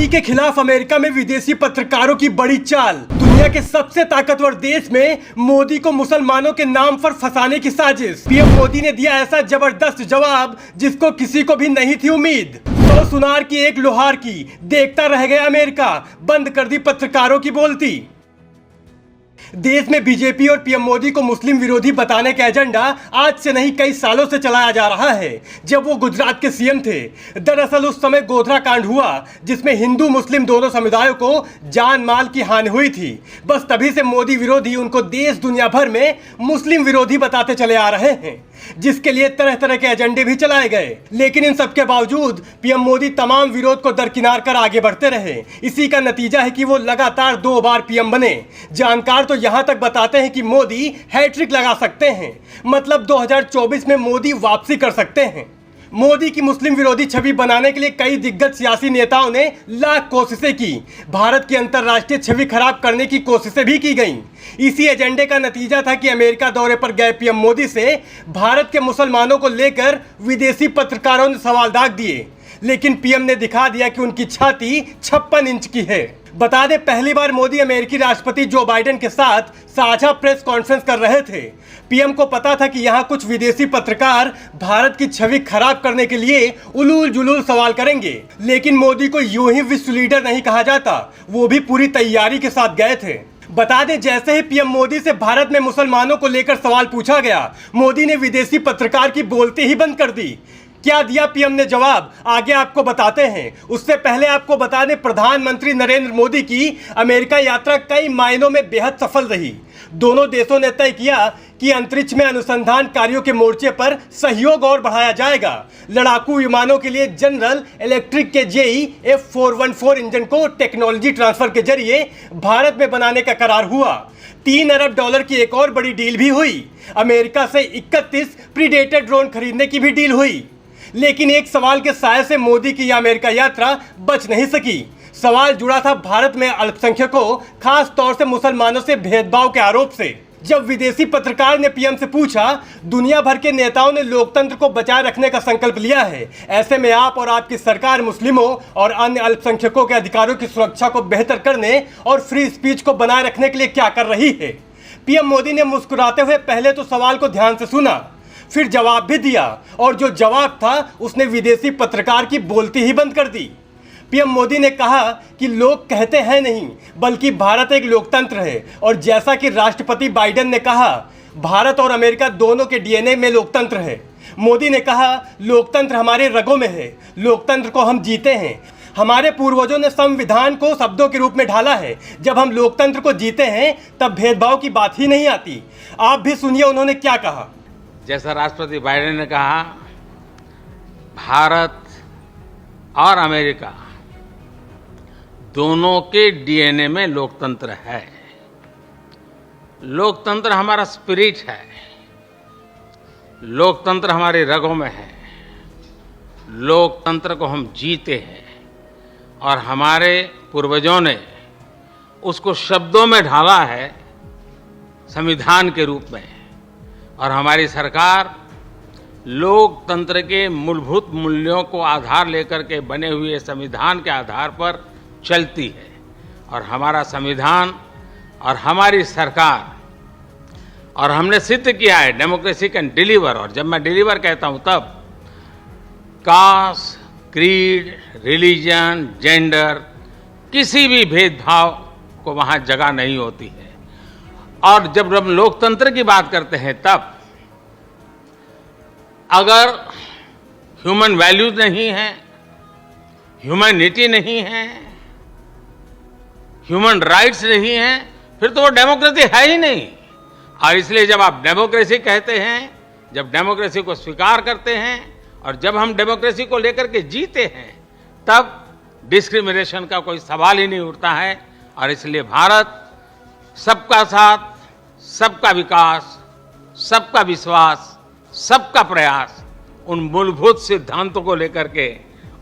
मोदी के खिलाफ अमेरिका में विदेशी पत्रकारों की बड़ी चाल। दुनिया के सबसे ताकतवर देश में मोदी को मुसलमानों के नाम पर फंसाने की साजिश। पीएम मोदी ने दिया ऐसा जबरदस्त जवाब जिसको किसी को भी नहीं थी उम्मीद। 100 सुनार की एक लोहार की, देखता रह गया अमेरिका, बंद कर दी पत्रकारों की बोलती। देश में बीजेपी और पीएम मोदी को मुस्लिम विरोधी बताने का एजेंडा आज से नहीं कई सालों से चलाया जा रहा है। जब वो गुजरात के सीएम थे, दरअसल उस समय गोधरा कांड हुआ जिसमें हिंदू मुस्लिम दोनों समुदायों को जान माल की हानि हुई थी। बस तभी से मोदी विरोधी उनको देश दुनिया भर में मुस्लिम विरोधी बताते चले आ रहे हैं, जिसके लिए तरह तरह के एजेंडे भी चलाए गए। लेकिन इन सबके बावजूद पीएम मोदी तमाम विरोध को दरकिनार कर आगे बढ़ते रहे। इसी का नतीजा है कि वो लगातार 2 बार पीएम बने। जानकार तो यहां तक बताते हैं कि मोदी हैट्रिक लगा सकते हैं, मतलब 2024 में मोदी वापसी कर सकते हैं। मोदी की मुस्लिम विरोधी छवि बनाने के लिए कई दिग्गज सियासी नेताओं ने लाख कोशिशें की। भारत की अंतर्राष्ट्रीय छवि खराब करने की कोशिशें भी की गईं। इसी एजेंडे का नतीजा था कि अमेरिका दौरे पर गए पीएम मोदी से भारत के मुसलमानों को लेकर विदेशी पत्रकारों ने सवाल दाग दिए। लेकिन पीएम ने दिखा दिया कि उनकी छाती 56 इंच की है। बता दें, पहली बार मोदी अमेरिकी राष्ट्रपति जो बाइडेन के साथ साझा प्रेस कॉन्फ्रेंस कर रहे थे। पीएम को पता था कि यहां कुछ विदेशी पत्रकार भारत की छवि खराब करने के लिए उलूल जुलूल सवाल करेंगे, लेकिन मोदी को यूं ही विश्व लीडर नहीं कहा जाता। वो भी पूरी तैयारी के साथ गए थे। बता दें, जैसे ही पीएम मोदी से भारत में मुसलमानों को लेकर सवाल पूछा गया, मोदी ने विदेशी पत्रकार की बोलती ही बंद कर दी। क्या दिया पीएम ने जवाब, आगे आपको बताते हैं। उससे पहले आपको बता दें, प्रधानमंत्री नरेंद्र मोदी की अमेरिका यात्रा कई मायनों में बेहद सफल रही। दोनों देशों ने तय किया कि अंतरिक्ष में अनुसंधान कार्यों के मोर्चे पर सहयोग और बढ़ाया जाएगा। लड़ाकू विमानों के लिए जनरल इलेक्ट्रिक के जेई F414 इंजन को टेक्नोलॉजी ट्रांसफर के जरिए भारत में बनाने का करार हुआ। $3 अरब की एक और बड़ी डील भी हुई। अमेरिका से 31 प्रीडेटर ड्रोन खरीदने की भी डील हुई। लेकिन एक सवाल के साए से मोदी की यह अमेरिका यात्रा बच नहीं सकी। सवाल जुड़ा था भारत में अल्पसंख्यकों, खास तौर से मुसलमानों से भेदभाव के आरोप से। जब विदेशी पत्रकार ने पीएम से पूछा, दुनिया भर के नेताओं ने लोकतंत्र को बचाए रखने का संकल्प लिया है, ऐसे में आप और आपकी सरकार मुस्लिमों और अन्य अल्पसंख्यकों के अधिकारों की सुरक्षा को बेहतर करने और फ्री स्पीच को बनाए रखने के लिए क्या कर रही है। पीएम मोदी ने मुस्कुराते हुए पहले तो सवाल को ध्यान से सुना, फिर जवाब भी दिया, और जो जवाब था उसने विदेशी पत्रकार की बोलती ही बंद कर दी। पीएम मोदी ने कहा कि लोग कहते हैं नहीं, बल्कि भारत एक लोकतंत्र है, और जैसा कि राष्ट्रपति बाइडेन ने कहा, भारत और अमेरिका दोनों के डीएनए में लोकतंत्र है। मोदी ने कहा, लोकतंत्र हमारे रगों में है, लोकतंत्र को हम जीते हैं। हमारे पूर्वजों ने संविधान को शब्दों के रूप में ढाला है। जब हम लोकतंत्र को जीते हैं तब भेदभाव की बात ही नहीं आती। आप भी सुनिए उन्होंने क्या कहा। जैसा राष्ट्रपति बाइडेन ने कहा, भारत और अमेरिका दोनों के डीएनए में लोकतंत्र है। लोकतंत्र हमारा स्पिरिट है, लोकतंत्र हमारे रगों में है। लोकतंत्र को हम जीते हैं और हमारे पूर्वजों ने उसको शब्दों में ढाला है संविधान के रूप में। और हमारी सरकार लोकतंत्र के मूलभूत मूल्यों को आधार लेकर के बने हुए संविधान के आधार पर चलती है। और हमारा संविधान और हमारी सरकार, और हमने सिद्ध किया है डेमोक्रेसी कैन डिलीवर। और जब मैं डिलीवर कहता हूं तब कास्ट, क्रीड, रिलीजन, जेंडर, किसी भी भेदभाव को वहां जगह नहीं होती है। और जब हम लोकतंत्र की बात करते हैं तब अगर ह्यूमन वैल्यूज नहीं है, ह्यूमैनिटी नहीं है, ह्यूमन राइट्स नहीं है, फिर तो वो डेमोक्रेसी है ही नहीं। और इसलिए जब आप डेमोक्रेसी कहते हैं, जब डेमोक्रेसी को स्वीकार करते हैं और जब हम डेमोक्रेसी को लेकर के जीते हैं, तब डिस्क्रिमिनेशन का कोई सवाल ही नहीं उठता है। और इसलिए भारत सबका साथ, सबका विकास, सबका विश्वास, सबका प्रयास, उन मूलभूत सिद्धांतों को लेकर के,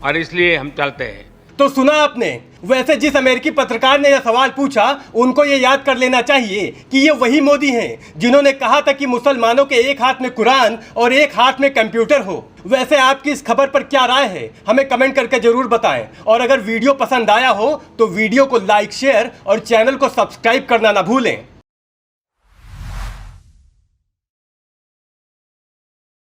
और इसलिए हम चलते हैं। तो सुना आपने। वैसे जिस अमेरिकी पत्रकार ने यह सवाल पूछा उनको ये याद कर लेना चाहिए कि ये वही मोदी हैं जिन्होंने कहा था कि मुसलमानों के एक हाथ में कुरान और एक हाथ में कंप्यूटर हो। वैसे आपकी इस खबर पर क्या राय है हमें कमेंट करके जरूर बताएं, और अगर वीडियो पसंद आया हो तो वीडियो को लाइक, शेयर और चैनल को सब्सक्राइब करना ना भूलें।